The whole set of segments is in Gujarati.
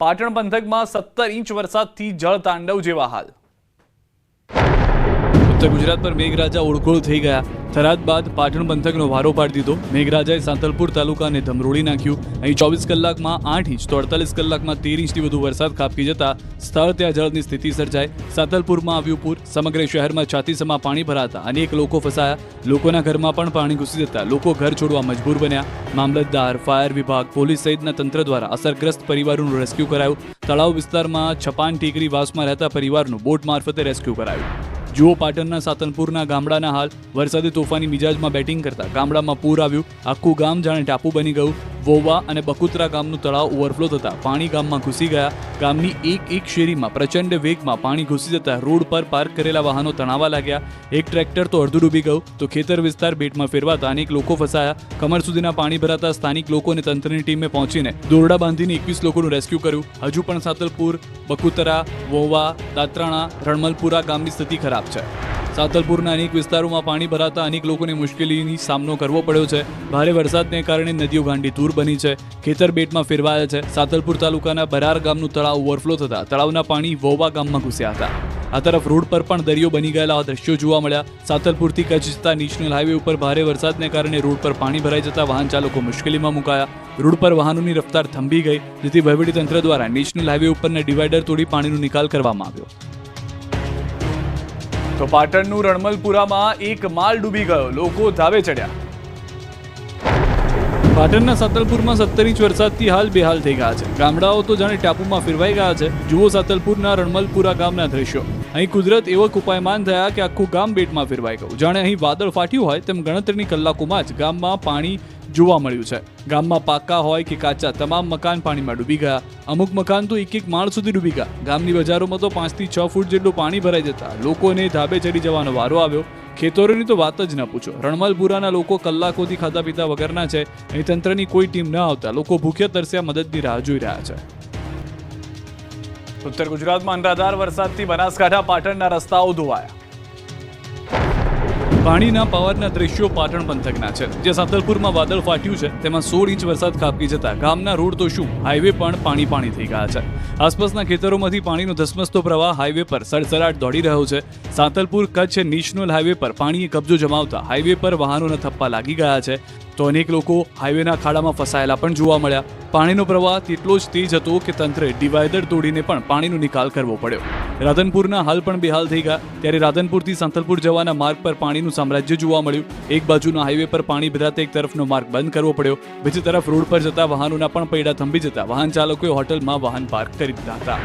પાટણ પંથકમાં 17 ઇંચ વરસાદથી જળતાંડવ જેવા હાલ। ઉત્તર ગુજરાત પર મેઘરાજા ઓળઘોળ થઈ ગયા। થરાદ બાદ પાટણ પંથકનો વારો પાડી દીધો। મેઘરાજાએ સાંતલપુર તાલુકાને ધમરોળી નાખ્યું। અહીં 24 કલાકમાં 8 ઇંચ તો 48 કલાકમાં 13 ઇંચથી વધુ વરસાદ ખાબકી જતા સ્થળ ત્યાં જળની સ્થિતિ સર્જાઈ। સાંતલપુરમાં આવ્યું પૂર। સમગ્ર શહેરમાં છાતીસમાં પાણી ભરાતા અનેક લોકો ફસાયા। લોકોના ઘરમાં પણ પાણી ઘૂસી જતા લોકો ઘર છોડવા મજબૂર બન્યા। મામલતદાર, ફાયર વિભાગ, પોલીસ સહિતના તંત્ર દ્વારા અસરગ્રસ્ત પરિવારોનું રેસ્ક્યુ કરાયું। તળાવ વિસ્તારમાં છપાન ટેકરી વાસમાં રહેતા પરિવારનું બોટ મારફતે રેસ્ક્યુ કરાયું। જુઓ પાટણના સાતનપુરના ગામડાના હાલ। વરસાદે તોફાની મિજાજમાં બેટિંગ કરતા ગામડામાં પૂર આવ્યું। આખું ગામ જાણે ટાપુ બની ગયું। વોવા અને બકુતરા ગામનું તળાવ ઓવરફ્લો થતા પાણી ગામમાં ઘૂસી ગયા। ગામની એક શેરીમાં પ્રચંડ વેગમાં પાણી ઘૂસી જતા રોડ પર પાર્ક કરેલા વાહનો તણાવા લાગ્યા। એક ટ્રેક્ટર તો અડધું ડૂબી ગયું તો ખેતર વિસ્તાર બેટમાં ફેરવાતા અનેક લોકો ફસાયા। કમર સુધીના પાણી ભરાતા સ્થાનિક લોકો અને તંત્રની ટીમે પહોંચીને દોરડા બાંધીને 21 લોકોનું રેસ્ક્યુ કર્યું। હજુ પણ સાતલપુર, બકુતરા, વોવા, દાત્રાણા, રણમલપુરા ગામની સ્થિતિ ખરાબ છે। સાંતલપુરના અનેક વિસ્તારોમાં પાણી ભરાતા અનેક લોકોને મુશ્કેલીની સામનો કરવો પડ્યો છે। ભારે વરસાદને કારણે નદીઓ ગાંડી તૂર બની છે। ખેતર બેટમાં ફેરવાયા છે। સાંતલપુર તાલુકાના બરાર ગામનું તળાવ ઓવરફ્લો થતા તળાવના પાણી વોવા ગામમાં ઘૂસ્યા હતા। આ તરફ રોડ પર પણ દરિયો બની ગયેલા દ્રશ્યો જોવા મળ્યા। સાંતલપુરથી કચ્છ જતા નેશનલ હાઈવે ઉપર ભારે વરસાદને કારણે રોડ પર પાણી ભરાઈ જતા વાહન ચાલકો મુશ્કેલીમાં મુકાયા। રોડ પર વાહનોની રફતાર થંભી ગઈ, જેથી વહીવટીતંત્ર દ્વારા નેશનલ હાઈવે ઉપરના ડિવાઈડર તોડી પાણીનો નિકાલ કરવામાં આવ્યો। તો પાટણનું રણમલપુરામાં એક માલ ડૂબી ગયો, લોકો ધાબે ચડ્યા। પાટણના સાંતલપુરમાં 17 ઇંચ વરસાદથી હાલ બેહાલ થઈ ગયા છે। ગામડાઓ તો જાણે ટાપુમાં ફેરવાઈ ગયા છે। જુઓ સાંતલપુરના રણમલપુરા ગામના દ્રશ્યો। અહીં કુદરત એવો કુપાયમાન થયા કે આખું ગામ બેટમાં ફેરવાઈ ગયું। જાણે અહીં વાદળ ફાટ્યું હોય તેમ ગણતરીની કલાકોમાં જ ગામમાં પાણી જોવા મળ્યું છે। ગામમાં પાકા હોય કે કાચા તમામ મકાન પાણીમાં ડૂબી ગયા। અમુક મકાન તો એક માળ સુધી ડૂબી ગયા। ગામની બજારોમાં તો 5 થી 6 ફૂટ જેટલું પાણી ભરાઈ જતા લોકોને ધાબે ચડી જવાનો વારો આવ્યો। ખેતરોની તો વાત જ ન પૂછો। રણમલપુરાના લોકો કલાકોથી ખાધા પીતા વગરના છે। અહીં તંત્રની કોઈ ટીમ ન આવતા લોકો ભૂખ્યા તરસ્યા મદદની રાહ જોઈ રહ્યા છે। ઉત્તર ગુજરાતમાં અનરાધાર વરસાદથી બનાસકાંઠા પાટણના રસ્તાઓ ધોવાયા। પાણીના પાવરના દ્રશ્યો પાટણ પંથકના છે, જે સાંતલપુરમાં વાદળ ફાટ્યું છે તેમાં 16 ઇંચ વરસાદ ખાબકી જતા ગામના રોડ તો શું, હાઈવે પણ પાણી થઈ ગયા છે। આસપાસના ખેતરોમાંથી પાણીનો ધસમસતો પ્રવાહ હાઈવે પર સડસડાટ દોડી રહ્યો છે। સાંતલપુર કચ્છ નેશનલ હાઈવે પર પાણીએ કબજો જમાવતા હાઈવે પર વાહનોના થપ્પા લાગી ગયા છે, તો અનેક લોકો હાઈવેના ખાડામાં ફસાયેલા પણ જોવા મળ્યા। પાણીનો પ્રવાહ તેટલો જ તેજ હતો કે તંત્રે ડિવાઈડર તોડીને પણ પાણીનો નિકાલ કરવો પડ્યો। રાધનપુરના હાલ પણ બેહાલ થઈ ગયા। ત્યારે રાધનપુરથી સાંતલપુર જવાના માર્ગ પર પાણીનું સામ્રાજ્ય જોવા મળ્યું। એક બાજુના હાઈવે પર પાણી ભરાતા એક તરફનો માર્ગ બંધ કરવો પડ્યો, બીજી તરફ રોડ પર જતા વાહનોના પણ પૈડા થંભી જતા વાહન ચાલકોએ હોટલમાં વાહન પાર્ક કરી દીધા હતા।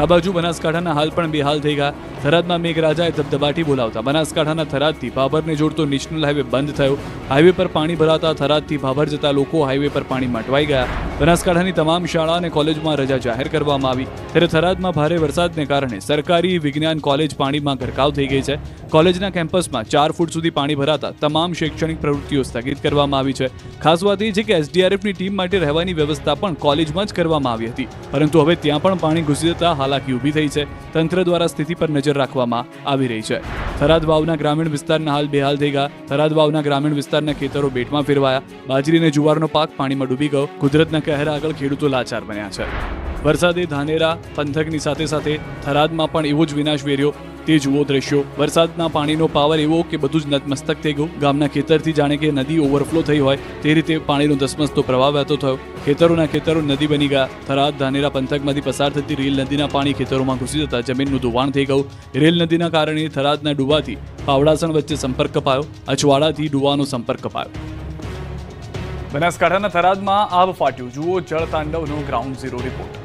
આ બાજુ બનાસકાંઠાના હાલ પણ બેહાલ થઈ ગયા। થરાદમાં મેઘરાજાએ ધબધબાટી બોલાવતા બનાસકાંઠાના થરાદથી ભાભરને જોડતો નેશનલ હાઈવે બંધ થયો। હાઈવે પર પાણી ભરાતા થરાદથી ભાભર જતા લોકો હાઈવે પર પાણીમાં અટવાઈ ગયા। બનાસકાંઠાની તમામ શાળા અને કોલેજમાં રજા જાહેર કરવામાં આવી। ત્યારે થરાદમાં ભારે વરસાદને કારણે સરકારી વિજ્ઞાન કોલેજ પાણીમાં ગરકાવ થઈ ગઈ છે। કોલેજના કેમ્પસમાં 4 ફૂટ સુધી પાણી ભરાતા તમામ શૈક્ષણિક પ્રવૃત્તિઓ સ્થગિત કરવામાં આવી છે। ખાસ વાત એ છે કે એસડીઆરએફની ટીમ માટે રહેવાની વ્યવસ્થા પણ કોલેજમાં જ કરવામાં આવી હતી, પરંતુ હવે ત્યાં પણ પાણી ઘૂસી જતા હાલાકી ઊભી થઈ છે। તંત્ર દ્વારા સ્થિતિ પર નજર રાખવામાં આવી રહી છે। થરાદ વાવના ગ્રામીણ વિસ્તારના હાલ બેહાલ થઈ ગયા। થરાદ વાવના ગ્રામીણ વિસ્તારના ખેતરો બેટમાં ફેરવાયા। બાજરી અને જુવારનો પાક પાણીમાં ડૂબી ગયો। કુદરતના કહેર આગળ ખેડૂતો લાચાર બન્યા છે। વરસાદે ધાનેરા પંથકની સાથે સાથે થરાદમાં પણ એવો જ વિનાશ વેર્યો। તે જુઓ દ્રશ્યો। વરસાદના પાણીનો પાવર એવો કે બધું જ નતમસ્તક થઈ ગયું। ગામના ખેતરથી જાણે કે નદી ઓવરફ્લો થઈ હોય તે રીતે પાણીનો ધસમસતો પ્રવાહ વહેતો થયો। ખેતરો નદી બની ગયા। થરાદ ધાનેરા પંથકમાંથી પસાર થતી રેલ નદીના પાણી ખેતરોમાં ઘૂસી જતા જમીનનું ધોવાણ થઈ ગયું। રેલ નદીના કારણે થરાદના ડુવાથી પાવડાસણ વચ્ચે સંપર્ક કપાયો। અચવાડાથી ડુવાનો સંપર્ક કપાયો। બનાસકાંઠાના થરાદમાં આબ ફાટ્યું। જુઓ જળતાંડવનો ગ્રાઉન્ડ ઝીરો રિપોર્ટ।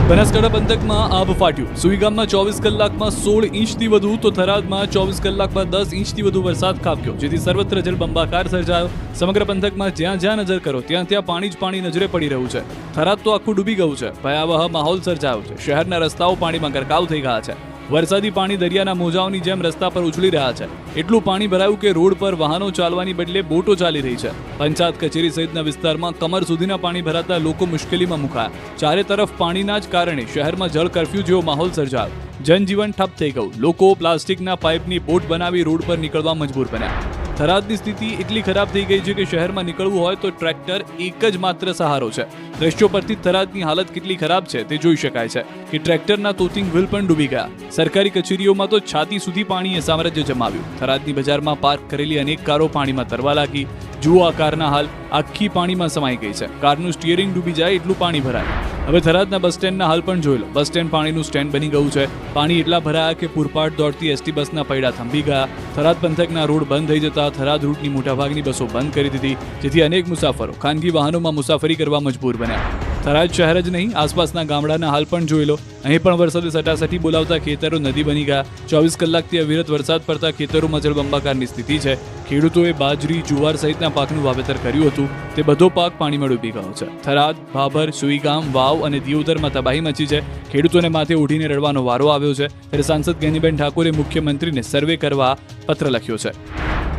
બનાસકાંઠા પંથકમાં આબ ફાટ્યું। સુઈગામમાં 24 કલાકમાં 16 ઇંચથી વધુ તો થરાદમાં 24 કલાકમાં 10 ઇંચથી વધુ વરસાદ ખાબક્યો, જેથી સર્વત્ર જળબંબાકાર સર્જાયો। સમગ્ર પંથકમાં જ્યાં નજર કરો ત્યાં પાણી જ પાણી નજરે પડી રહ્યું છે। થરાદ તો આખું ડૂબી ગયું છે। ભયાવહ માહોલ સર્જાયો છે। શહેરના રસ્તાઓ પાણીમાં ગરકાવ થઈ ગયા છે। વરસાદી પાણી દરિયાના મોજાઓની જેમ રસ્તા પર ઉછળી રહ્યા છે। એટલું પાણી ભરાયું કે રોડ પર વાહનો ચાલવાની બદલે બોટો ચાલી રહી છે। પંચાયત કચેરી સહિતના વિસ્તારમાં કમર સુધીના પાણી ભરાતા લોકો મુશ્કેલીમાં મુકાયા। ચારે તરફ પાણીના જ કારણે શહેરમાં જળ કર્ફ્યુ જેવો માહોલ સર્જાયો। જનજીવન ઠપ થઈ ગયું। લોકો પ્લાસ્ટિકના પાઇપની બોટ બનાવી રોડ પર નીકળવા મજબૂર બન્યા। થરાદની સ્થિતિ એટલી ખરાબ થઈ ગઈ છે કે શહેરમાં નીકળવું હોય તો ટ્રેક્ટર એક જ માત્ર સહારો છે. દ્રશ્યો પરથી થરાદની હાલત કેટલી ખરાબ છે તે જોઈ શકાય છે કે ટ્રેક્ટરના તોતિંગ વ્હીલ પણ ડૂબી ગયા. સરકારી કચેરીઓમાં તો છાતી સુધી પાણીએ સામ્રાજ્ય જમાવ્યું. થરાદની બજારમાં પાર્ક કરેલી અનેક કારો પાણીમાં તરવા લાગી. જુઓ આ કારના હાલ, આખી પાણીમાં સમાઈ ગઈ છે. કારનું સ્ટીયરિંગ ડૂબી જાય એટલું પાણી ભરાય. હવે થરાદના બસ સ્ટેન્ડના હાલ પણ જોઈ લો. બસ સ્ટેન્ડ પાણીનું સ્ટેન્ડ બની ગયું છે. પાણી એટલા ભરાયા કે પૂરપાટ દોડતી એસટી બસના પૈડા થંભી ગયા. થરાદ પંથકના રોડ બંધ થઈ જતા થરાદ રૂટની મોટાભાગની બસો બંધ કરી દીધી, જેથી અનેક મુસાફરો ખાનગી વાહનોમાં મુસાફરી કરવા મજબૂર બન્યા. થરાદ શહેર જ નહીં, આસપાસના ગામડાના હાલ પણ જોઈ લો. અહીં પણ વરસાદે સટાસટી બોલાવતા ખેતરો નદી બની ગયા. 24 કલાકથી અવિરત વરસાદ પડતા ખેતરોમાં જળબંબાકારની સ્થિતિ છે. ખેડૂતોએ બાજરી, જુવાર સહિતના પાકનું વાવેતર કર્યું હતું, તે બધો પાક પાણીમાં ડૂબી ગયો છે. થરાદ, ભાભર, સુઈગામ, વાવ અને દિયોદરમાં તબાહી મચી છે. ખેડૂતોને માથે ઉઠીને રડવાનો વારો આવ્યો છે. ત્યારે સાંસદ જ્ઞાનીબેન ઠાકોરે મુખ્યમંત્રીને સર્વે કરવા પત્ર લખ્યો છે.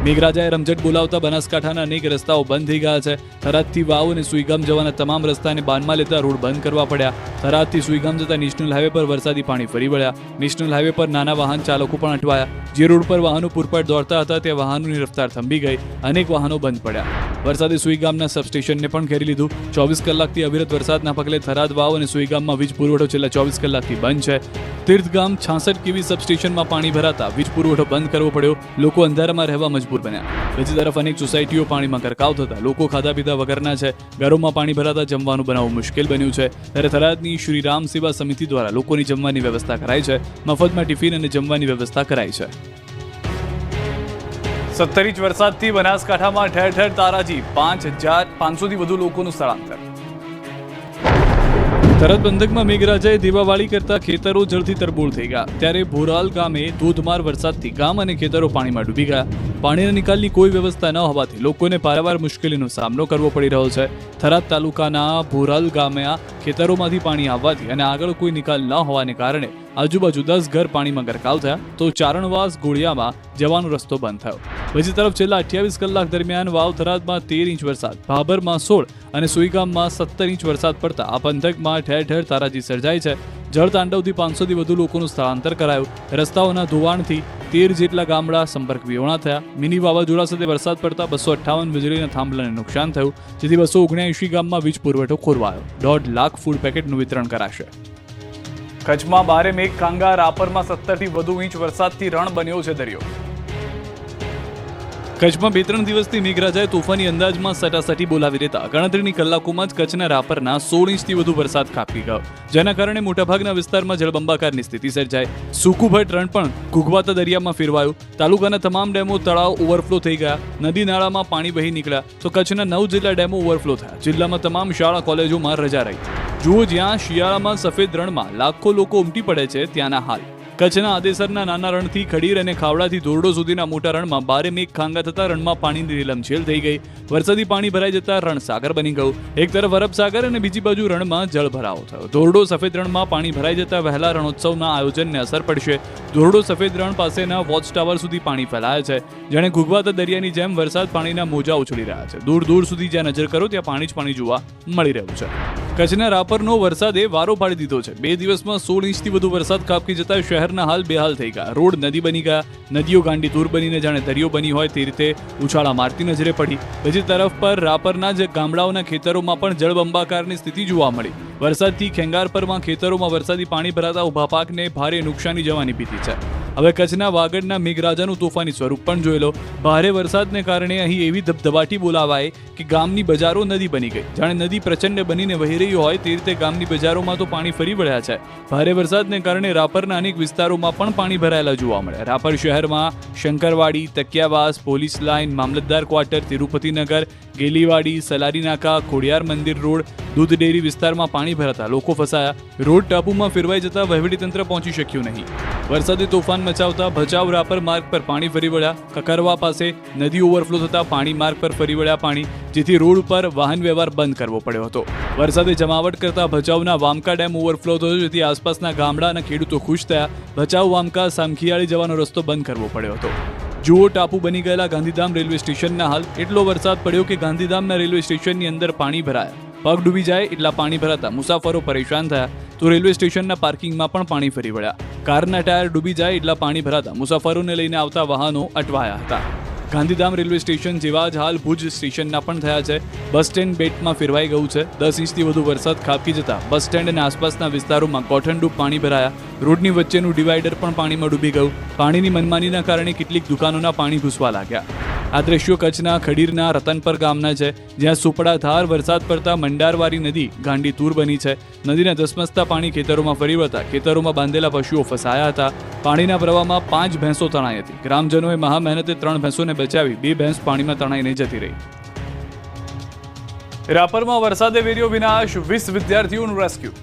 મેઘરાજાએ રમઝટ બોલાવતા બનાસકાંઠાના અનેક રસ્તાઓ બંધ થઈ ગયા છે. થરાદથી વાવ અને સુઈગામ જવાના તમામ રસ્તાને બાનમાં લેતા રોડ બંધ કરવા પડ્યા. થરાદથી સુઈગામ જતા નેશનલ હાઈવે પર વરસાદી પાણી ફરી વળ્યા. નેશનલ હાઈવે પર નાના વાહન ચાલકો પણ અટવાયા. જે રોડ પર વાહનો પૂરપાટ દોડતા હતા ત્યાં વાહનોની રફતાર થંભી ગઈ. અનેક વાહનો બંધ પડ્યા. વરસાદે સુઈગામના સબસ્ટેશનને પણ ઘેરી લીધું. 24 કલાકથી અવિરત વરસાદના પગલે થરાદ, વાવ અને સુઈગામમાં વીજ પુરવઠો છેલ્લા 24 કલાકથી બંધ છે. તીર્થગામ 66 કેવી સબસ્ટેશનમાં પાણી ભરાતા વીજ પુરવઠો બંધ કરવો પડ્યો. લોકો અંધારામાં રહેવા મજબૂર બન્યા. બીજી તરફ અનેક સોસાયટીઓ પાણીમાં ગરકાવ થતા લોકો ખાધા પીધા વગરના છે. ઘરોમાં પાણી ભરાતા જમવાનું બનાવવું મુશ્કેલ બન્યું છે. ત્યારે થરાદની શ્રી રામ સેવા સમિતિ દ્વારા લોકોની જમવાની વ્યવસ્થા કરાઈ છે. મફતમાં ટિફિન અને જમવાની વ્યવસ્થા કરાઈ છે. 17 ઇંચ વરસાદથી બનાસકાંઠામાં ઠેર ઠેર તારાજી. 5,500થી વધુ લોકોનું સ્થળાંતર. થરાદ પંથકમાં મેઘરાજાએ દેવાવાળી કરતા ખેતરો જળથી તરબોળ થઈ ગયા. ત્યારે ભોરાલ ગામે ધોધમાર વરસાદથી ગામ અને ખેતરો પાણીમાં ડૂબી ગયા. પાણીના નિકાલની કોઈ વ્યવસ્થા ન હોવાથી લોકોને પારાવાર મુશ્કેલીનો સામનો કરવો પડી રહ્યો છે. થરાદ તાલુકાના ભોરાલ ગામે ખેતરોમાંથી પાણી આવવાથી અને આગળ કોઈ નિકાલ ન હોવાને કારણે આજુબાજુ 10 ઘર પાણીમાં ગરકાવ થયા, તો ચારણવાસ ગોળિયામાં જવાનો રસ્તો બંધ થયો. બીજી તરફ છેલ્લા 28 કલાક દરમિયાન વાવ થરાદમાં 13 ઇંચ વરસાદ, ભાભરમાં 16 અને સુઈગામમાં 17 ઇંચ વરસાદ પડતા આ પંથકમાં ઠેર ઠેર તારાજી સર્જાઈ છે. જળતાંડવથી 500થી વધુ લોકોનું સ્થળાંતર કરાયું. રસ્તાઓના ધોવાણથી 13 જેટલા ગામડા સંપર્ક વિહોણા થયા. મિની વાવાઝોડા સાથે વરસાદ પડતા 258 વીજળીના થાંભલાને નુકસાન થયું, જેથી 279 ગામમાં વીજ પુરવઠો ખોરવાયો. 1.5 લાખ ફૂડ પેકેટનું વિતરણ કરાશે. કચ્છમાં ભારે મેઘ ખાંગા, રાપરમાં 17થી વધુ ઇંચ વરસાદથી રણ બન્યો છે દરિયો. કચ્છમાં 2-3 દિવસથી મેઘરાજાએ તોફાની અંદાજમાં સટાસટી બોલાવી દેતા ગણતરીની કલાકોમાં જ કચ્છના રાપરના 16 ઇંચથી વધુ વરસાદ ખાબકી ગયો, જેના કારણે મોટાભાગના વિસ્તારમાં જળબંબાકારની સ્થિતિ સર્જાઈ. સુકુભટ રણ પણ ઘૂઘવાતા દરિયામાં ફેરવાયું. તાલુકાના તમામ ડેમો, તળાવ ઓવરફ્લો થઈ ગયા. નદી નાળામાં પાણી વહી નીકળ્યા, તો કચ્છના 9 જેટલા ડેમો ઓવરફ્લો થયા. જિલ્લામાં તમામ શાળા કોલેજોમાં રજા રહી. જુઓ, જ્યાં શિયાળામાં સફેદ રણમાં લાખો લોકો ઉમટી પડે છે, ત્યાંના હાલ. કચ્છના આદેસરના નાના રણથી ખડીર અને ખાવડાથી ધોરડો સુધીના મોટા રણમાં ભારે મેઘ ખાંગા થતા રણમાં પાણીની રેલમછેલ થઈ ગઈ. વરસાદી પાણી ભરાઈ જતા રણ સાગર બની ગયું. એક તરફ અરબ સાગર અને બીજી બાજુ રણમાં જળ ભરાવો થયો. ધોરડો સફેદ રણમાં પાણી ભરાઈ જતા વહેલા રણોત્સવના આયોજનને અસર પડશે. ધોરડો સફેદ રણ પાસેના વોચ ટાવર સુધી પાણી ફેલાય છે. જાણે ઘૂઘવાતા દરિયાની જેમ વરસાદ પાણીના મોજા ઉછળી રહ્યા છે. દૂર દૂર સુધી જ્યાં નજર કરો ત્યાં પાણી જ પાણી જોવા મળી રહ્યું છે. કચ્છના રાપરનો વરસાદે વારો પાડી દીધો છે. 2 દિવસમાં 16 ઇંચથી વધુ વરસાદ ખાબકી જતા શહેરના હાલ બેહાલ થઈ ગયા. રોડ નદી બની ગયા. નદીઓ ગાંડી દૂર બનીને જાણે દરિયો બની હોય તે રીતે ઉછાળા મારતી નજરે પડી. બીજી તરફ પર રાપરના જ ગામડાઓના ખેતરોમાં પણ જળબંબાકારની સ્થિતિ જોવા મળી. વરસાદથી ખેંગારપરમાં ખેતરોમાં વરસાદી પાણી ભરાતા ઉભા પાકને ભારે નુકસાની જવાની ભીતિ છે. હવે કચ્છના વાગડના મેઘરાજાનું તોફાની સ્વરૂપ પણ જોઈ લો. ભારે વરસાદને કારણે અહીં એવી ધબધબાટી બોલાવાય કે ગામની બજારો નદી બની ગઈ. જાણે નદી પ્રચંડ બનીને વહી રહી હોય તે રીતે ગામની બજારોમાં તો પાણી ફરી વળ્યા છે. ભારે વરસાદને કારણે રાપરના અનેક વિસ્તારોમાં પણ પાણી ભરાયેલા જોવા મળ્યા. રાપર શહેરમાં શંકરવાડી, તકિયાવાસ, પોલીસ લાઇન, મામલતદાર ક્વાર્ટર, તિરુપતિનગર, ગેલીવાડી, સલારી નાકા, ખોડિયાર મંદિર રોડ, દૂધ ડેરી વિસ્તારમાં પાણી ભરાતા લોકો ફસાયા. રોડ ટાપુમાં ફેરવાઈ જતા વહીવટીતંત્ર પહોંચી શક્યું નહીં. વરસાદી તોફાન મચાવતા ભચાઉ રાપર માર્ગ પર પાણી ફરી વળ્યા. કકરવા પાસે નદી ઓવરફ્લો થતા પાણી માર્ગ પર ફરી વળ્યા પાણી, જેથી રોડ ઉપર વાહન વ્યવહાર બંધ કરવો પડ્યો હતો. વરસાદે જમાવટ કરતા ભચાઉના વામકા ડેમ ઓવરફ્લો થયો, જેથી આસપાસના ગામડાના ખેડૂતો ખુશ થયા. ભચાઉ વામકા સામખિયાળી જવાનો રસ્તો બંધ કરવો પડ્યો હતો. જુઓ, ટાપુ બની ગયેલા ગાંધીધામ રેલવે સ્ટેશનના હાલ. એટલો વરસાદ પડ્યો કે ગાંધીધામના રેલવે સ્ટેશનની અંદર પાણી ભરાયા. પગ ડૂબી જાય એટલા પાણી ભરાતા મુસાફરો પરેશાન થયા, તો રેલવે સ્ટેશનના પાર્કિંગમાં પણ પાણી ફરી વળ્યા. કારના ટાયર ડૂબી જાય એટલા પાણી ભરાતા મુસાફરોને લઈને આવતા વાહનો અટવાયા હતા. ગાંધીધામ રેલવે સ્ટેશન જેવા જ હાલ ભુજ સ્ટેશનના પણ થયા છે. બસ સ્ટેન્ડ બેટમાં ફેરવાઈ ગયું છે. 10 ઇંચથી વધુ વરસાદ ખાબકી જતા બસ સ્ટેન્ડ અને આસપાસના વિસ્તારોમાં કોઠણડૂબ પાણી ભરાયા. રોડની વચ્ચેનું ડિવાઈડર પણ પાણીમાં ડૂબી ગયું. પાણીની મનમાનીના કારણે કેટલીક દુકાનોના પાણી ઘૂસવા લાગ્યા. આ દ્રશ્યો કચ્છના ખડીરના રતનપર ગામના છે, જ્યાં સુપડાધાર વરસાદ પડતા મંડારવારી નદી ગાંડીતૂર બની છે. નદીના ધસમસતા પાણી ખેતરોમાં ફરી વળતા ખેતરોમાં બાંધેલા પશુઓ ફસાયા હતા. પાણીના પ્રવાહમાં 5 ભેંસો તણાઈ હતી. ગ્રામજનોએ મહા મહેનતે 3 ભેંસોને બચાવી 2 ભેંસ પાણીમાં તણાઈને જતી રહી. રાપરમાં વરસાદે વેર્યો વિનાશ, 20 વિદ્યાર્થીઓનું રેસ્ક્યુ.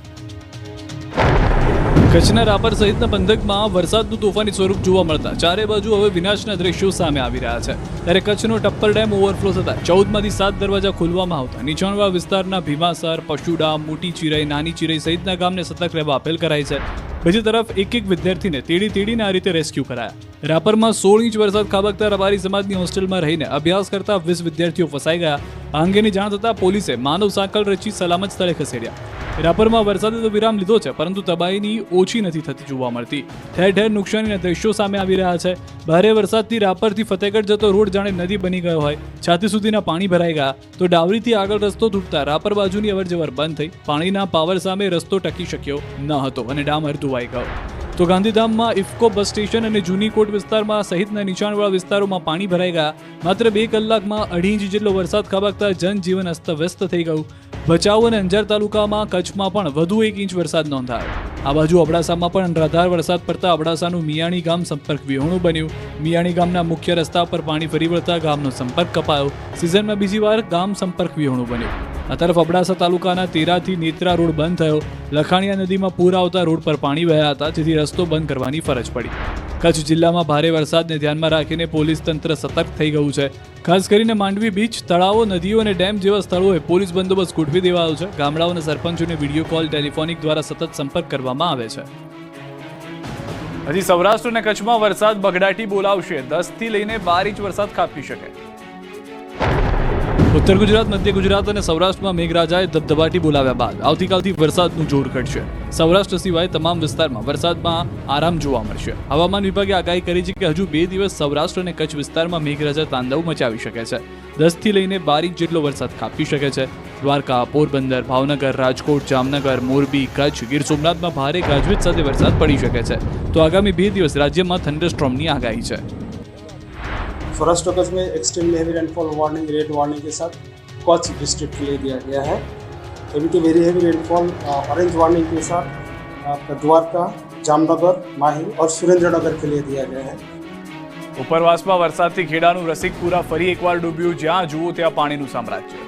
કચ્છના રાપર સહિતના પંથકમાં વરસાદનું તોફાની સ્વરૂપ જોવા મળતા ચારે બાજુ હવે વિનાશના દ્રશ્યો સામે આવી રહ્યા છે. ત્યારે કચ્છનો ટપ્પર ડેમ ઓવરફ્લો થતા 14માંથી 7 દરવાજા ખોલવામાં આવતા નીચાણવાળા વિસ્તારના ભીમાસર, પશુડામ, મોટી ચિરાઈ, નાની ચિરાઈ સહિતના ગામને સતર્ક રહેવા અપીલ કરાઈ છે. બીજી તરફ એક વિદ્યાર્થીને તેડીને આ રીતે રેસ્ક્યુ કરાયા. રાપરમાં 16 ઇંચ વરસાદ ખાબકતા રબારી સમાજની હોસ્ટેલમાં રહીને અભ્યાસ કરતા 20 વિદ્યાર્થીઓ ફસાઈ ગયા. આ અંગેની જાણ થતાં પોલીસે માનવ સાંકળ રચી સલામત સ્થળે ખસેડ્યા. રાપરમાં વરસાદે તો વિરામ લીધો છે, પરંતુ તબાહીની ઓછી નથી થતી જોવા મળતી. ઠેર ઠેર નુકસાનીના દ્રશ્યો સામે આવી રહ્યા છે. ભારે વરસાદથી રાપરથી ફતેગઢ જતો રોડ જાણે નદી બની ગયો હોય. છાતી સુધીના પાણી ભરાઈ ગયા તો ડાવરીથી આગળ રસ્તો તૂટતા રાપર બાજુની અવરજવર બંધ થઈ. પાણીના પાવર સામે રસ્તો ટકી શક્યો ન હતો અને ડામર ધોવાઈ ગયો. તો ગાંધીધામમાં ઇફકો બસ સ્ટેશન અને જૂની કોટ વિસ્તારમાં સહિતના નીચાણવાળા વિસ્તારોમાં પાણી ભરાઈ ગયા. માત્ર 2 કલાકમાં 2.5 ઇંચ જેટલો વરસાદ ખાબકતા જનજીવન અસ્તવ્યસ્ત થઈ ગયું. ભચાઉ અને અંજાર તાલુકામાં કચ્છમાં પણ વધુ 1 ઇંચ વરસાદ નોંધાયો. આ બાજુ અબડાસામાં પણ અનરાધાર વરસાદ પડતા અબડાસાનું મિયાણી ગામ સંપર્ક વિહોણું બન્યું. મિયાણી ગામના મુખ્ય રસ્તા પર પાણી ફરી વળતા ગામનો સંપર્ક કપાયો. સિઝનમાં બીજી વાર ગામ સંપર્ક વિહોણું બન્યું. આ તરફ અબડાસા તાલુકાના તેરાથી નેત્રા રોડ બંધ થયો. લખાણીયા નદીમાં પૂર આવતા રોડ પર પાણી વહ્યા હતા, જેથી રસ્તો બંધ કરવાની ફરજ પડી. કચ્છ જિલ્લામાં ભારે વરસાદને ધ્યાનમાં રાખીને પોલીસ તંત્ર સતર્ક થઈ ગયું છે. ખાસ કરીને માંડવી બીચ, તળાવો, નદીઓ અને ડેમ જેવા સ્થળોએ પોલીસ બંદોબસ્ત ગોઠવી દેવાયો છે. ગામડાઓના સરપંચોને વિડીયો કોલ, ટેલિફોનિક દ્વારા સતત સંપર્ક કરવામાં આવે છે. હજી સૌરાષ્ટ્ર અને કચ્છમાં વરસાદ બગડાટી બોલાવશે. 10 થી લઈને 12 ઇંચ વરસાદ ખાબકી શકે. ઉત્તર ગુજરાત, મધ્ય ગુજરાત અને સૌરાષ્ટ્રમાં મેઘરાજાએ ધબધબાટી બોલાવ્યા બાદ આવતીકાલથી વરસાદનું જોર ઘટશે. સૌરાષ્ટ્ર સિવાય તમામ વિસ્તારમાં વરસાદમાં આરામ જોવા મળશે. હવામાન વિભાગે આગાહી કરી છે કે હજુ 2 દિવસ સૌરાષ્ટ્ર અને કચ્છ વિસ્તારમાં મેઘરાજા તાંડવ મચાવી શકે છે. 10 થી લઈને 12 ઇંચ જેટલો વરસાદ ખાબકી શકે છે. દ્વારકા, પોરબંદર, ભાવનગર, રાજકોટ, જામનગર, મોરબી, કચ્છ, ગીર સોમનાથમાં ભારે ગાજવીજ સાથે વરસાદ પડી શકે છે. તો આગામી 2 દિવસ રાજ્યમાં થંડરસ્ટોર્મની આગાહી છે. सौराष्ट्र कच्छ में extreme heavy rainfall warning, red warning के साथ कच्छ डिस्ट्रिक्ट के लिए दिया गया है. Heavy to very heavy rainfall orange warning के साथ आपका द्वारका, जामनगर, माही और सुरेंद्रनगर के लिए दिया गया है. ઉપરવાસમાં વરસાદથી ખેડાનું રસિકપુરા ફરી એકવાર ડૂબ્યું. જ્યાં જુઓ ત્યાં પાણીનું સામ્રાજ્ય.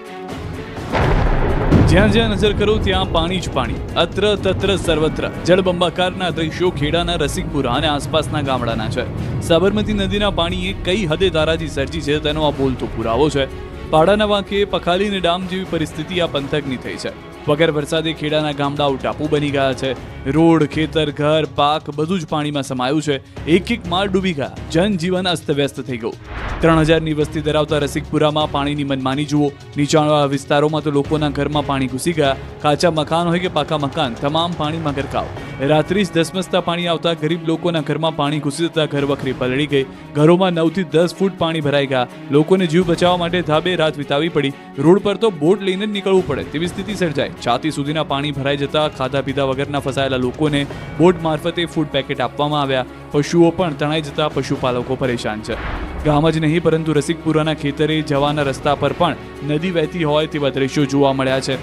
જ્યાં જ્યાં નજર કરો ત્યાં પાણી જ પાણી. અત્ર તત્ર સર્વત્ર જળબંબાકારના દ્રશ્યો ખેડાના રસિકપુરા અને આસપાસના ગામડાના છે. સાબરમતી નદીના પાણીએ કઈ હદે તારાજી સર્જી છે તેનો આ બોલતો પુરાવો છે. પાડાના વાંકે પખાલી અને ડામ જેવી પરિસ્થિતિ આ પંથકની થઈ છે. વગર વરસાદે ખેડાના ગામડાઓ ટાપુ બની ગયા છે. રોડ, ખેતર, ઘર, પાક બધું જ પાણીમાં સમાયું છે. એક માળ ડૂબી ગયા. જનજીવન અસ્તવ્યસ્ત થઈ ગયું. 3000ની વસ્તી ધરાવતા રસિકપુરામાં પાણીની મનમાની જુઓ. નીચાણવાળા વિસ્તારોમાં તો લોકોના ઘરમાં પાણી ઘૂસી ગયા. કાચા મકાન હોય કે પાકા મકાન, તમામ પાણીમાં ગરકાવ. રાત્રિ જ ધસમસતા પાણી આવતા ગરીબ લોકોના ઘરમાં પાણી ઘૂસી જતા ઘરવખરી પલળી ગઈ. ઘરોમાં 9 થી 10 ફૂટ પાણી ભરાઈ ગયા. લોકોને જીવ બચાવવા માટે ધાબે રાત વિતાવી પડી. રોડ પર તો બોટ લઈને જ નીકળવું પડે તેવી સ્થિતિ સર્જાઈ. છાતી સુધીના પાણી ભરાઈ જતા ખાધા પીધા વગરના ફસાયેલા લોકોને બોટ મારફતે ફૂડ પેકેટ આપવામાં આવ્યા. પશુઓ પણ તણાઈ જતા પશુપાલકો પરેશાન છે. ગામ જ નહીં પરંતુ રસિકપુરાના ખેતરે જવાના રસ્તા પર પણ નદી વહેતી હોય તેવા દ્રશ્યો જોવા મળ્યા છે.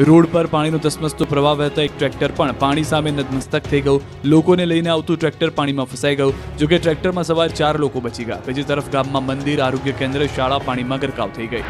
રોડ પર પાણીનો ધસમસતો પ્રવાહ વહેતા એક ટ્રેક્ટર પણ પાણી સામે નતમસ્તક થઈ ગયું. લોકોને લઈને આવતું ટ્રેક્ટર પાણીમાં ફસાઈ ગયું. જોકે ટ્રેક્ટરમાં સવાર 4 લોકો બચી ગયા. બીજી તરફ ગામમાં મંદિર, આરોગ્ય કેન્દ્ર, શાળા પાણીમાં ગરકાવ થઈ ગઈ.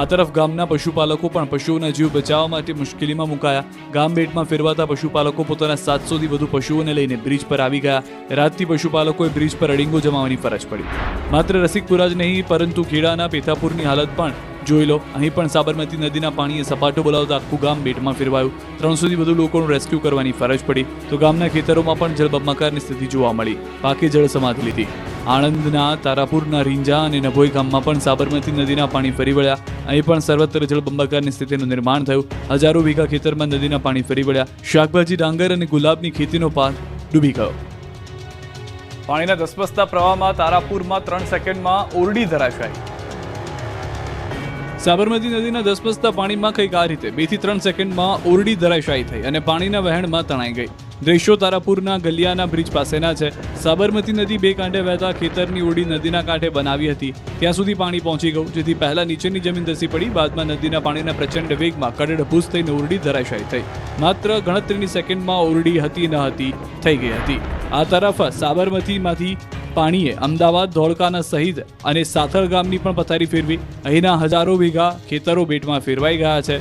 આ તરફ ગામના પશુપાલકો પણ પશુઓના જીવ બચાવવા માટે મુશ્કેલીમાં મુકાયા. ગામ બેટમાં ફેરવાતા પશુપાલકો પોતાના 700થી વધુ પશુઓને લઈને બ્રિજ પર આવી ગયા. રાતથી પશુપાલકોએ બ્રિજ પર અડીંગો જમાવવાની ફરજ પડી. માત્ર રસિકપુરા જ નહીં પરંતુ ખેડાના પેથાપુરની હાલત પણ જોઈ લો. અહીં પણ સાબરમતી નદીના પાણીએ સપાટો બોલાવતા આખું ગામ બેટમાં ફેરવાયું. 300થી વધુ લોકોનું રેસ્ક્યુ કરવાની ફરજ પડી. તો ગામના ખેતરોમાં પણ જળબંબાકારની સ્થિતિ જોવા મળી. પાકે જળ સમાધિ લીધી. આણંદના તારાપુરના રીંજા અને નભોઈ ગામમાં પણ સાબરમતી નદીના પાણી ફરી વળ્યા. અહીં પણ સર્વત્ર જળબંબાકારની સ્થિતિનું નિર્માણ થયું. હજારો વીઘા ખેતરમાં નદીના પાણી ફરી વળ્યા. શાકભાજી, ડાંગર અને ગુલાબની ખેતીનો પાક ડૂબી ગયો. પાણીના ધસમસતા પ્રવાહમાં તારાપુરમાં 3 સેકન્ડમાં ઓરડી ધરાશાયી. સાબરમતી નદીના ધસમસતા પાણીમાં કંઈક આ રીતે 2 થી 3 સેકન્ડમાં ઓરડી ધરાશાયી થઈ અને પાણીના વહેણમાં તણાઈ ગઈ. દ્રશ્યો તારાપુરના ગલિયાના બ્રિજ પાસેના છે. સાબરમતી નદી બે કાંઠે વહેતા ખેતરની ઓરડી નદીના કાંઠે બનાવી હતી. ત્યાં સુધી પાણી પહોંચી ગયું, જેથી પહેલા નીચેની જમીન ધસી પડી. બાદમાં નદીના પાણીના પ્રચંડ વેગમાં કડડભૂસ થઈને ઓરડી ધરાશાયી થઈ. માત્ર ગણતરીની સેકન્ડમાં ઓરડી હતી ન હતી થઈ ગઈ હતી. આ તરફ સાબરમતીમાંથી પાણીએ અમદાવાદ, ધોળકાના સહિત અને સાથળ ગામની પણ પથારી ફેરવી. અહીંના હજારો વીઘા ખેતરો બેટમાં ફેરવાઈ ગયા છે.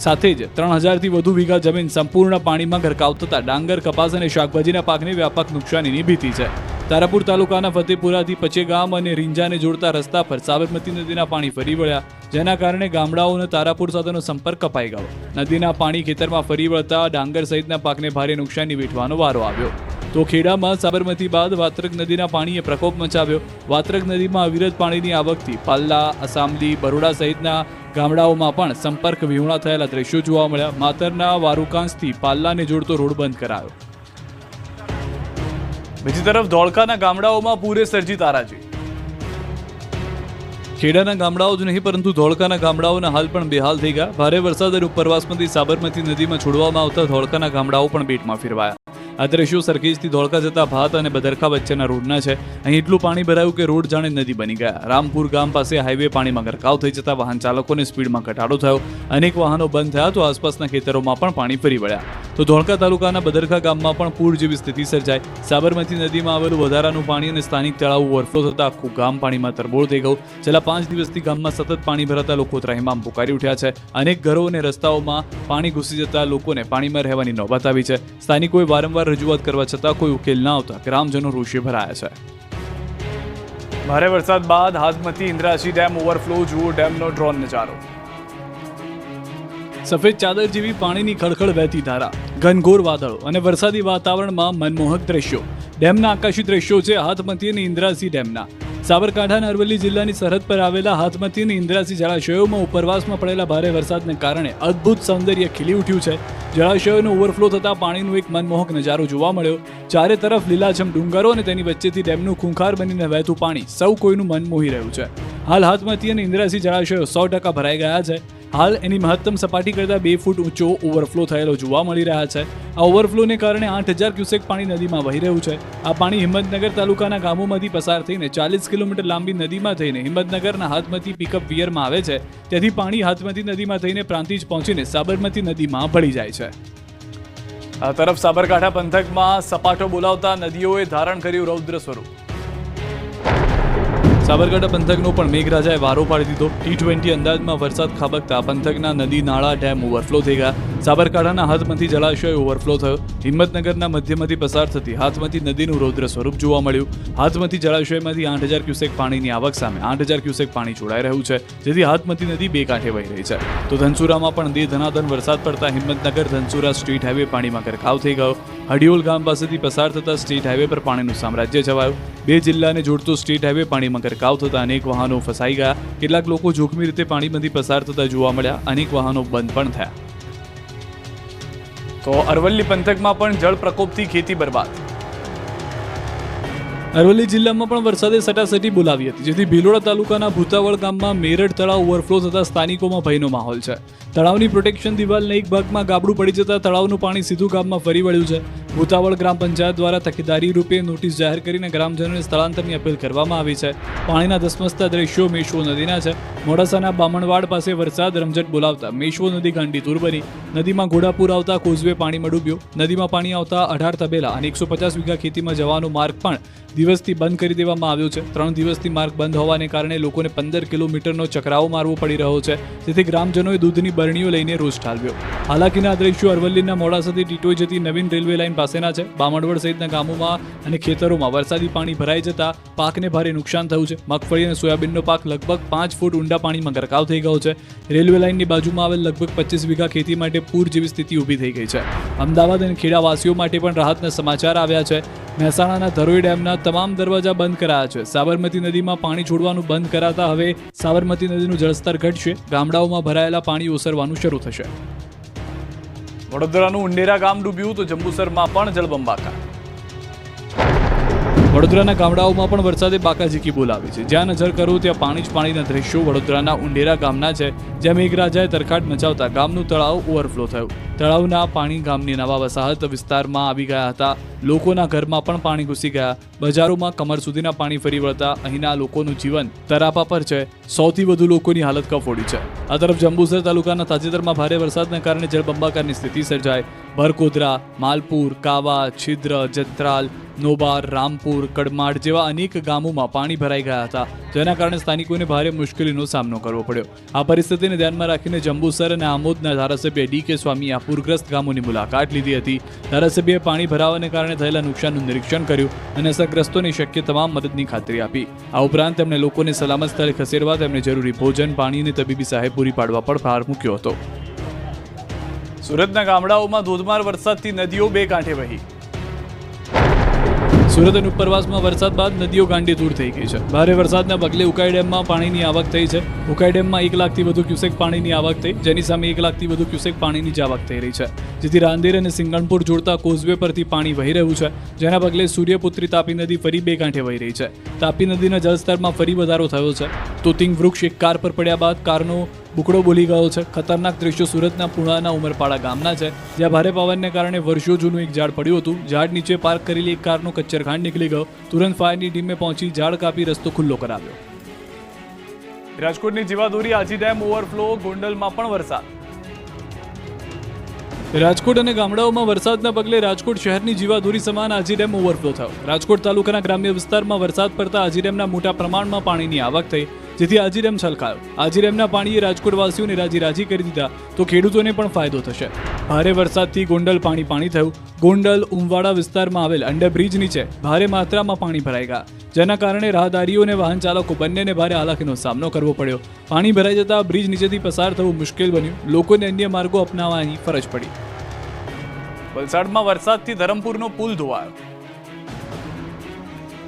સાથે જ 3000થી વધુ વીઘા જમીન સંપૂર્ણ પાણીમાં ગરકાવ થતા ડાંગર, કપાસ અને શાકભાજીના પાકને વ્યાપક નુકસાનીની ભીતિ છે. તારાપુર તાલુકાના ફતેપુરાથી પચેગામ અને રીંજાને જોડતા રસ્તા પર સાબરમતી નદીના પાણી ફરી વળ્યા, જેના કારણે ગામડાઓનો તારાપુર સાથેનો સંપર્ક કપાઈ ગયો. નદીના પાણી ખેતરમાં ફરી વળતા ડાંગર સહિતના પાકને ભારે નુકસાની વેઠવાનો વારો આવ્યો. તો ખેડામાં સાબરમતી બાદ વાત્રક નદીના પાણીએ પ્રકોપ મચાવ્યો. વાત્રક નદીમાં અવિરત પાણીની આવકથી પાલ્લા, અસામલી, બરોડા સહિતના ગામડાઓમાં પણ સંપર્ક વિહોણા થયેલા દ્રશ્યો જોવા મળ્યા. માતરના વારુકાંસથી પાલ્લાને જોડતો રોડ બંધ કરાયો. બીજી તરફ ધોળકાના ગામડાઓમાં પૂરે સર્જી તારાજી. ખેડાના ગામડાઓ જ નહીં પરંતુ ધોળકાના ગામડાઓના હાલ પણ બેહાલ થઈ ગયા. ભારે વરસાદ અને ઉપરવાસમાંથી સાબરમતી નદીમાં છોડવામાં આવતા ધોળકાના ગામડાઓ પણ બેટમાં ફેરવાયા. આ દ્રશ્યો સરખેજથી ધોળકા જતા ભાત અને બદરખા વચ્ચેના રોડના છે. અહીં એટલું પાણી ભરાયું કે રોડ જાણે નદી બની ગયા. રામપુર ગામ પાસે હાઈવે પાણીમાં ગરકાવ થઈ જતા વાહન ચાલકોને સ્પીડમાં ઘટાડો થયો. અનેક વાહનો બંધ થયા તો આસપાસના ખેતરોમાં પણ પાણી ફરી વળ્યા. તો ધોળકા તાલુકાના બદરખા ગામમાં પણ પૂર જેવી સ્થિતિ સર્જાઈ. સાબરમતી નદીમાં આવેલું વધારાનું પાણી અને સ્થાનિક તળાવ ઓવરફ્લો થતા આખું ગામ પાણીમાં તરબોળ થઈ ગયું. છેલ્લા 5 દિવસથી ગામમાં સતત પાણી ભરાતા લોકો ત્રાહિમામ પુકારી ઉઠ્યા છે. અનેક ઘરો અને રસ્તાઓમાં પાણી ઘૂસી જતા લોકોને પાણીમાં રહેવાની નોબત આવી છે. સ્થાનિકોએ વારંવાર રજૂઆત કરવા છતાં કોઈ ઉકેલ ન આવતા ગ્રામજનો રોષે ભરાયા છે. ભારે વરસાદ બાદ હાથમતી ઇન્દ્રાસી ડેમ ઓવરફ્લો, જુઓ ડેમનો ડ્રોન નજારો. સફેદ ચાદર જેવી પાણીની ખળખળ વહેતી ધારા, ઘનઘોર વાદળો અને વરસાદી વાતાવરણમાં મનમોહક દ્રશ્યો. ડેમના આકાશી દ્રશ્યો છે હાથમતી અને ઇન્દ્રાસી ડેમના. સાબરકાંઠાના અરવલ્લી જિલ્લાની સરહદ પર આવેલા હાથમતી અને ઇન્દ્રાસી જળાશયોમાં ઉપરવાસમાં પડેલા ભારે વરસાદને કારણે અદ્ભુત સૌંદર્ય ખીલી ઉઠ્યું છે. જળાશયોનો ઓવરફ્લો થતાં પાણીનો એક મનમોહક નજારો જોવા મળ્યો. ચારે તરફ લીલાછમ ડુંગરો અને તેની વચ્ચેથી ડેમનું ખૂંખાર બનીને વહેતું પાણી સૌ કોઈનું મન મોહી રહ્યું છે. હાલ હાથમતી અને ઇન્દ્રાસી જળાશયો 100% ભરાઈ ગયા છે. હાલ એની મહત્તમ સપાટી કરતાં 2 ફૂટ ઊંચો ઓવરફ્લો થયેલો જોવા મળી રહ્યા છે. આ ઓવરફ્લોને કારણે 8000 ક્યુસેક પાણી નદીમાં વહી રહ્યું છે. આ પાણી હિંમતનગર તાલુકાના ગામોમાંથી પસાર થઈને 40 કિલોમીટર લાંબી નદીમાં થઈને હિંમતનગરના હાથમતી પિકઅપ વિયરમાં આવે છે. ત્યાંથી પાણી હાથમતી નદીમાં થઈને પ્રાંતિજ પહોંચીને સાબરમતી નદીમાં ભળી જાય છે. આ તરફ સાબરકાંઠા પંથકમાં સપાટો બોલાવતા નદીઓએ ધારણ કર્યું રૌદ્ર સ્વરૂપ. સાબરકાંઠા પંથકનો પણ મેઘરાજાએ વારો પાડી દીધો. T20 અંદાજમાં વરસાદ ખાબકતા પંથકના નદી નાળા ડેમ ઓવરફ્લો થઈ ગયા. સાબરકાંઠાના હાથમતી જળાશય ઓવરફ્લો થયો. હિંમતનગરના મધ્યમાંથી પસાર થતી હાથમતી નદીનું રૌદ્ર સ્વરૂપ જોવા મળ્યું. હાથમતી જળાશયમાંથી 8000 ક્યુસેક પાણીની આવક સામે 8000 ક્યુસેક પાણી છોડાઈ રહ્યું છે, જેથી હાથમતી નદી બે કાંઠે વહી રહી છે. તો ધનસુરામાં પણ ધનાધન વરસાદ પડતા હિંમતનગર ધનસુરા સ્ટ્રીટ હાઈવે પાણીમાં ગરકાવ થઈ ગયો. હડિયોલ ગામ પાસેથી પસાર થતા સ્ટ્રીટ હાઈવે પર પાણીનું સામ્રાજ્ય છવાયું. બે જિલ્લાને જોડતો સ્ટ્રીટ હાઈવે પાણીમાં ગરકાવ થતા અનેક વાહનો ફસાઈ ગયા. કેટલાક લોકો જોખમી રીતે પાણીમાંથી પસાર થતા જોવા મળ્યા. અનેક વાહનો બંધ પણ થયા. તો અરવલ્લી પંથકમાં પણ જળ પ્રકોપથી ખેતી બરબાદ. અરવલ્લી જિલ્લામાં પણ વરસાદે સટાસટી બોલાવી હતી, જેથી ભિલોડા તાલુકાના ભૂતાવળ ગામમાં મેરડ તળાવ ઓવરફ્લો થતા સ્થાનિકોમાં ભયનો માહોલ છે. તળાવની પ્રોટેક્શન દિવાલના એક ભાગમાં ગાબડું પડી જતા તળાવનું પાણી સીધું ગામમાં ફરી વળ્યું છે. ભૂતાવળ ગ્રામ પંચાયત દ્વારા તકેદારી રૂપે નોટિસ જાહેર કરીને ગ્રામજનોને સ્થળાંતરની અપીલ કરવામાં આવી છે. પાણીના ધસમસતા દ્રશ્યો મેશ્વો નદીના છે. મોડાસાના બામણવાડ પાસે વરસાદ રમઝટ બોલાવતા મેશ્વો નદી ગાંડીતુર બની. નદીમાં ઘોડાપુર આવતા કોઝવે પાણીમાં ડૂબ્યો. નદીમાં પાણી આવતા 18 તબેલા અને 150 વીઘા ખેતીમાં જવાનો માર્ગ પણ દિવસથી બંધ કરી દેવામાં આવ્યો છે. 3 દિવસથી માર્ગ બંધ હોવાને કારણે લોકોને 15 કિલોમીટરનો ચકરાવો મારવો પડી રહ્યો છે, જેથી ગ્રામજનોએ દૂધની બરણીઓ લઈને રોષ ઠાલવ્યો. હાલાકીના દ્રશ્યો અરવલ્લીના મોડાસાથી ટીટોઈ જતી નવીન રેલવે લાઇન પાસેના છે. બામણવડ સહિતના ગામોમાં અને ખેતરોમાં વરસાદી પાણી ભરાઈ જતા પાકને ભારે નુકસાન થયું છે. મગફળી અને સોયાબીનનો પાક લગભગ 5 ફૂટ ઊંડા પાણીમાં ગરકાવ થઈ ગયો છે. રેલવે લાઇનની બાજુમાં આવેલ લગભગ 25 વીઘા ખેતી માટે પૂર જેવી સ્થિતિ ઊભી થઈ ગઈ છે. અમદાવાદ અને ખેડાવાસીઓ માટે પણ રાહતના સમાચાર આવ્યા છે. મહેસાણાના ધરોઈ ડેમના તમામ દરવાજા બંધ કરાયા છે. સાબરમતી નદીમાં પાણી છોડવાનું બંધ કરાતા હવે સાબરમતી નદીનું જળસ્તર ઘટશે. ગામડાઓમાં ભરાયેલા પાણી ઓસરવાનું શરૂ થશે. વડોદરાનું ઉંડેરા ગામ ડૂબ્યું તો જંબુસરમાં પણ જળબંબાકાર. વડોદરાના ગામડાઓમાં પણ વરસાદે બાકાઝીકી બોલાવી છે. જ્યાં નજર કરો ત્યાં પાણી જ પાણીના દ્રશ્યો વડોદરાના ઉંડેરા ગામના છે, જ્યાં મેઘરાજાએ તરખાટ મચાવતા ગામનું તળાવ ઓવરફ્લો થયું. તળાવના પાણી ગામની નવા વસાહત વિસ્તારમાં આવી ગયા હતા. લોકોના ઘરમાં પણ પાણી ઘૂસી ગયા. બજારોમાં કમર સુધીના પાણી ફરી વળતા અહીંના લોકોનું જીવન તરાપા પર છે. સૌથી વધુ લોકોની હાલત કફોડી છે. આ તરફ જંબુસર તાલુકાના તાજેતરમાં ભારે વરસાદના કારણે જળબંબાકારની સ્થિતિ સર્જાઈ. ભરકોદરા, માલપુર, કાવા, છિદ્ર, જત્રાલ, નોબાર, રામપુર, કડમાડ જેવા અનેક ગામોમાં પાણી ભરાઈ ગયા હતા, જેના કારણે સ્થાનિકોને ભારે મુશ્કેલીનો સામનો કરવો પડ્યો. આ પરિસ્થિતિને ધ્યાનમાં રાખીને જંબુસર અને આમોદના ધારાસભ્ય ડી.કે. સ્વામીએ આ પૂરગ્રસ્ત ગામોની મુલાકાત લીધી હતી. ધારાસભ્યએ પાણી ભરાવાને કારણે થયેલા નુકસાનનું નિરીક્ષણ કર્યું અને અસરગ્રસ્તોને શક્ય તમામ મદદની ખાતરી આપી. આ ઉપરાંત તેમણે લોકોને સલામત સ્થળે ખસેડવા, તેમને જરૂરી ભોજન, પાણી અને તબીબી સહાય પૂરી પાડવા પર ભાર મૂક્યો હતો. સુરતના ગામડાઓમાં ધોધમાર વરસાદથી નદીઓ બે કાંઠે વહી. સુરત અને ઉપરવાસમાં વરસાદ બાદ નદીઓ ગાંડીતૂર થઈ ગઈ છે. ભારે વરસાદના પગલે ઉકાઈ ડેમમાં પાણીની આવક થઈ છે. ઉકાઈ ડેમમાં 1 લાખથી વધુ ક્યુસેક પાણીની આવક થઈ, જેની સામે 1 લાખથી વધુ ક્યુસેક પાણીની જ આવક થઈ રહી છે, જેથી રાંદેર અને સિંગણપુર જોડતા કોઝવે પરથી પાણી વહી રહ્યું છે, જેના પગલે સૂર્યપુત્રી તાપી નદી ફરી બે કાંઠે વહી રહી છે. તાપી નદીના જળસ્તરમાં ફરી વધારો થયો છે. તોતિંગ વૃક્ષ એક કાર પર પડ્યા બાદ કારનો બુકડો બોલી ગયો છે. ખતરનાક દ્રશ્યો સુરતના પુણાના ઉમરપાડા ગામના છે, જ્યાં ભારે પવનને કારણે વર્ષો જૂનું એક ઝાડ પડ્યું હતું. ઝાડ નીચે પાર્ક કરેલી એક કારનો કચ્ચરખાંડ નીકળી ગયો. તુરંત ફાયરની ટીમે પહોંચી ઝાડ કાપી રસ્તો ખુલ્લો કરાવ્યો. રાજકોટની જીવાદોરી આજી ડેમ ઓવરફ્લો, ગોંડલમાં પણ વરસાદ. રાજકોટ અને ગામડાઓમાં વરસાદના પગલે રાજકોટ શહેરની જીવાદોરી સમાન આજી ડેમ ઓવરફ્લો થયો. રાજકોટ તાલુકાના ગ્રામ્ય વિસ્તારમાં વરસાદ પડતા આજી ડેમના મોટા પ્રમાણમાં પાણીની આવક થઈ, જેથી આજી ડેમ છલકાયો. આજી ડેમના પાણીએ રાજકોટવાસીઓને રાજી કરી દીધા, તો ખેડૂતોને પણ ફાયદો થશે. ભારે વરસાદથી ગોંડલ પાણી થયું. ગોંડલ ઉમવાડા વિસ્તારમાં આવેલ અંડરબ્રિજ નીચે ભારે માત્રામાં પાણી ભરાઈ ગયા, જેના કારણે રાહદારીઓ અને વાહન ચાલકો બંનેને ભારે હાલાકીનો સામનો કરવો પડ્યો. પાણી ભરાઈ જતા બ્રિજ નીચેથી પસાર થવું મુશ્કેલ બન્યું. લોકોને અન્ય માર્ગો અપનાવવાની ફરજ પડી. વલસાડમાં વરસાદથી ધરમપુરનો પુલ ધોવાયો.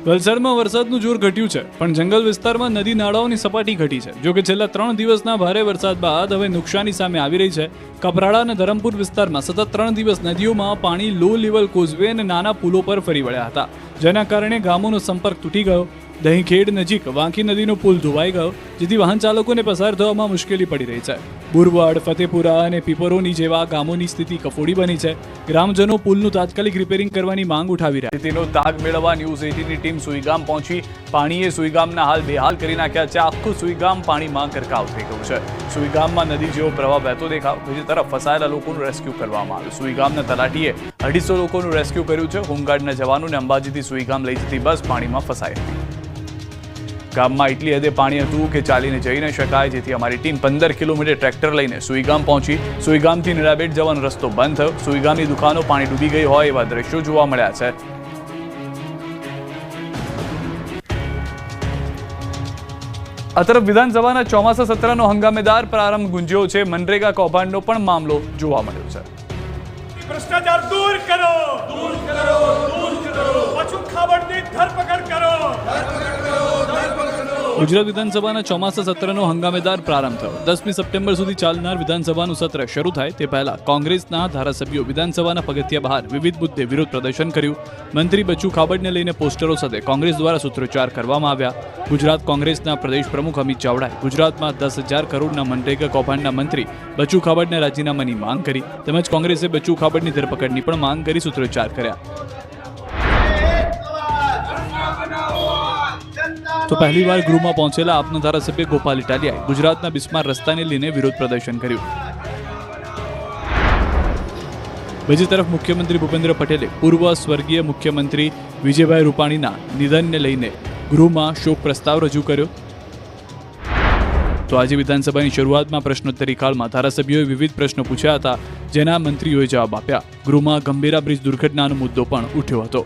વલસાડમાં વરસાદનું જોર ઘટ્યું છે, પણ જંગલ વિસ્તારમાં નદી નાળાઓની સપાટી ઘટી છે. જો કે છેલ્લા 3 દિવસના ભારે વરસાદ બાદ હવે નુકસાની સામે આવી રહી છે. કપરાડા અને ધરમપુર વિસ્તારમાં સતત 3 દિવસ નદીઓમાં પાણી લો લેવલ કોઝવે અને નાના પુલો પર ફરી વળ્યા હતા, જેના કારણે ગામોનો સંપર્ક તૂટી ગયો. દહીંખેડ નજીક વાંકી નદીનો પુલ ધોવાઈ ગયો, જેથી વાહન ચાલકોને પસાર થવામાં મુશ્કેલી પડી રહી છે. બુરવડ, ફતેપુરા અને પીપરોની જેવા ગામોની સ્થિતિ કફોડી બની છે. ગ્રામજનો પુલનું તાત્કાલિક રિપેરિંગ કરવાની માંગ ઉઠાવી રહ્યા છે. સ્થિતિનો તાગ મેળવવા ન્યૂઝ 18ની ટીમ સુઈગામ પહોંચી. પાણીએ સુઈગામના હાલ બેહાલ કરી નાખ્યા છે. આખું સુઈગામ પાણીમાં ગરકાવ થઈ ગયું છે. સુઈગામમાં નદી જેવો પ્રવાહ વહેતો દેખાવ. બીજી તરફ ફસાયેલા લોકોનું રેસ્ક્યુ કરવામાં આવ્યું. સુઈગામના તલાટીએ 250 લોકોનું રેસ્ક્યુ કર્યું છે. હોમગાર્ડના જવાનોને અંબાજીથી સુઈગામ લઈ જતી બસ પાણીમાં ફસાઈ હતી. ગામમાં એટલી હદે પાણી હતું કે ચાલીને જઈ ન શકાય, જેથી અમારી ટીમ 15 કિલોમીટર ટ્રેક્ટર લઈને સુઈગામ પહોંચી. સુઈગામથી નિરાબેટ જવાનો રસ્તો બંધ થયો. સુઈગામની દુકાનો પાણી ડૂબી ગઈ હોય એવા દ્રશ્યો જોવા મળ્યા છે. આ તરફ વિધાનસભાના ચોમાસા સત્રનો હંગામેદાર પ્રારંભ ગુંજ્યો છે. મનરેગા કૌભાંડનો પણ મામલો જોવા મળ્યો છે. ભ્રષ્ટાચાર દૂર કરો, દૂર કરો, દૂર કરો. પછુ ખાબડની ધરપકડ કરો. ગુજરાત વિધાનસભાના ચોમાસા સત્રનો હંગામેદાર પ્રારંભ થયો. 10મી સપ્ટેમ્બર સુધી ચાલનાર વિધાનસભાનું સત્ર શરૂ થાય તે પહેલા કોંગ્રેસના ધારાસભ્યો વિધાનસભાના પગથિયા બહાર વિવિધ મુદ્દે વિરોધ પ્રદર્શન કર્યું. મંત્રી બચુ ખાબડને લઈને પોસ્ટરો સાથે કોંગ્રેસ દ્વારા સૂત્રોચ્ચાર કરવામાં આવ્યા. ગુજરાત કોંગ્રેસના પ્રદેશ પ્રમુખ અમિત ચાવડાએ ગુજરાતમાં 10,000 કરોડના મનરેગા કૌભાંડના મંત્રી બચુ ખાબડના રાજીનામાની માંગ કરી, તેમજ કોંગ્રેસે બચુ ખાબડની ધરપકડની પણ માંગ કરી સૂત્રોચ્ચાર કર્યા. તો પહેલીવાર ગૃહમાં પહોંચેલા આપના ધારાસભ્ય ગોપાલ ઇટાલિયાએ ગુજરાતના બિસ્માર રસ્તાને લઈને વિરોધ પ્રદર્શન કર્યું. બીજી તરફ મુખ્યમંત્રી ભૂપેન્દ્ર પટેલે પૂર્વ સ્વર્ગીય મુખ્યમંત્રી વિજયભાઈ રૂપાણીના નિધનને લઈને ગૃહમાં શોક પ્રસ્તાવ રજૂ કર્યો. તો આજે વિધાનસભાની શરૂઆતમાં પ્રશ્નોત્તરી કાળમાં ધારાસભ્યોએ વિવિધ પ્રશ્નો પૂછ્યા હતા, જેના મંત્રીઓએ જવાબ આપ્યા. ગૃહમાં ગંભીરા બ્રિજ દુર્ઘટનાનો મુદ્દો પણ ઉઠ્યો હતો.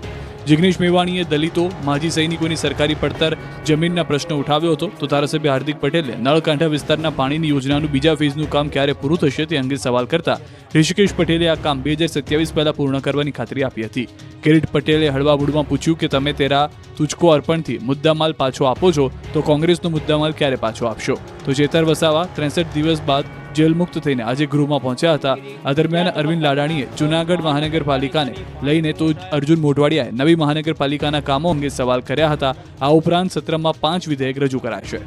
જિગ્નેશ મેવાણીએ દલિતો, માજી સૈનિકોની સરકારી પડતર જમીનના પ્રશ્નો ઉઠાવ્યો હતો. તો ધારાસભ્ય હાર્દિક પટેલે નળકાંઠા વિસ્તારના પાણીની યોજનાનું બીજા ફેઝનું કામ ક્યારે પૂરું થશે તે અંગે સવાલ કરતા ઋષિકેશ પટેલે આ કામ 2027 પહેલા પૂર્ણ કરવાની ખાતરી આપી હતી. કિરીટ પટેલે હળવાબૂડમાં પૂછ્યું કે તમે તેરા તુજકો અર્પણથી મુદ્દામાલ પાછો આપો છો, તો કોંગ્રેસનો મુદ્દામાલ ક્યારે પાછો આપશો? તો ચેતર વસાવા 63 દિવસ બાદ જેલમુક્ત થઈને આજે ગૃહમાં પહોંચ્યા હતા. આ દરમિયાન અરવિંદ લાડાણીએ જૂનાગઢ મહાનગરપાલિકાને લઈને તો અર્જુન મોઢવાડિયાએ નવી મહાનગરપાલિકાના કામો અંગે સવાલ કર્યા હતા. આ ઉપરાંત સત્રમાં 5 વિધેયક રજૂ કરાશે.